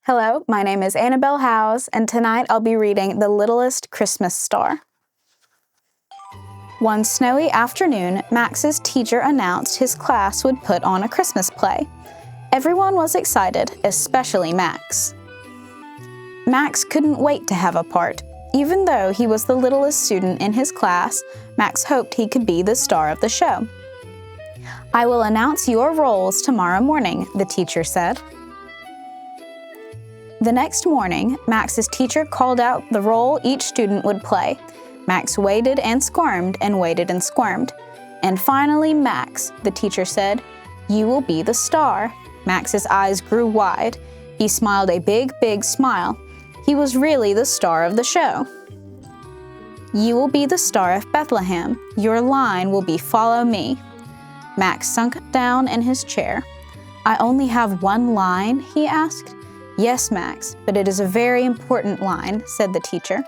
Hello, my name is Anabelle Howze, and tonight I'll be reading The Littlest Christmas Star. One snowy afternoon, Max's teacher announced his class would put on a Christmas play. Everyone was excited, especially Max. Max couldn't wait to have a part. Even though he was the littlest student in his class, Max hoped he could be the star of the show. "I will announce your roles tomorrow morning," the teacher said. The next morning, Max's teacher called out the role each student would play. Max waited and squirmed and waited and squirmed. "And finally, Max," the teacher said, "you will be the star." Max's eyes grew wide. He smiled a big, big smile. He was really the star of the show. "You will be the star of Bethlehem. Your line will be 'Follow me.'" Max sunk down in his chair. "I only have one line?" he asked. "Yes, Max, but it is a very important line," said the teacher.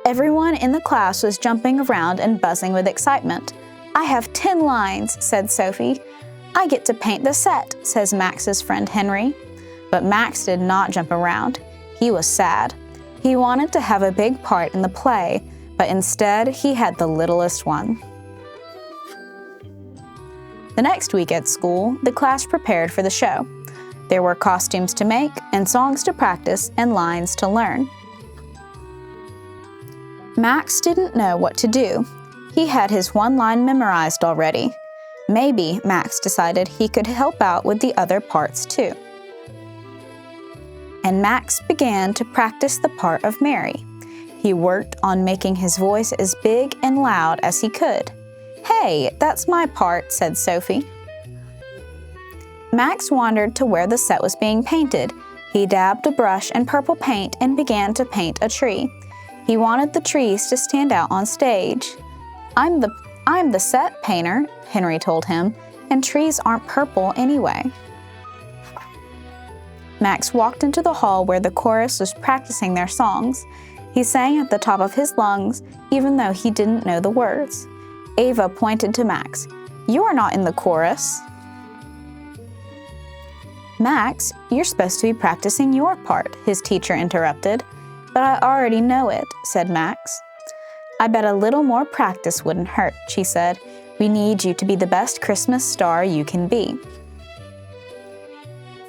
Everyone in the class was jumping around and buzzing with excitement. "I have 10 lines," said Sophie. "I get to paint the set," says Max's friend Henry. But Max did not jump around. He was sad. He wanted to have a big part in the play, but instead he had the littlest one. The next week at school, the class prepared for the show. There were costumes to make, and songs to practice, and lines to learn. Max didn't know what to do. He had his one line memorized already. Maybe, Max decided, he could help out with the other parts too. And Max began to practice the part of Mary. He worked on making his voice as big and loud as he could. "Hey, that's my part," said Sophie. Max wandered to where the set was being painted. He dabbed a brush and purple paint and began to paint a tree. He wanted the trees to stand out on stage. I'm the set painter," Henry told him, "and trees aren't purple anyway." Max walked into the hall where the chorus was practicing their songs. He sang at the top of his lungs, even though he didn't know the words. Ava pointed to Max. "You are not in the chorus." "Max, you're supposed to be practicing your part," his teacher interrupted. "But I already know it," said Max. "I bet a little more practice wouldn't hurt," she said. "We need you to be the best Christmas star you can be."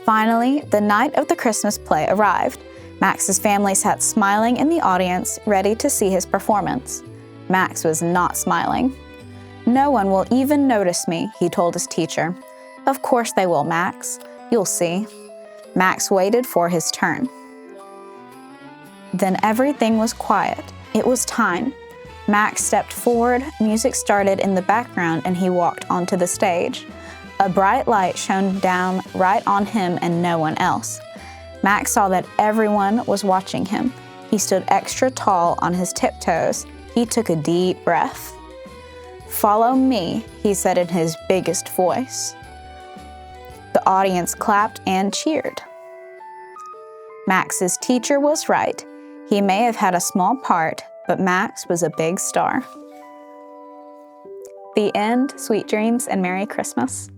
Finally, the night of the Christmas play arrived. Max's family sat smiling in the audience, ready to see his performance. Max was not smiling. "No one will even notice me," he told his teacher. "Of course they will, Max. You'll see." Max waited for his turn. Then everything was quiet. It was time. Max stepped forward, music started in the background, and he walked onto the stage. A bright light shone down right on him and no one else. Max saw that everyone was watching him. He stood extra tall on his tiptoes. He took a deep breath. "Follow me," he said in his biggest voice. The audience clapped and cheered. Max's teacher was right. He may have had a small part, but Max was a big star. The end. Sweet dreams and Merry Christmas.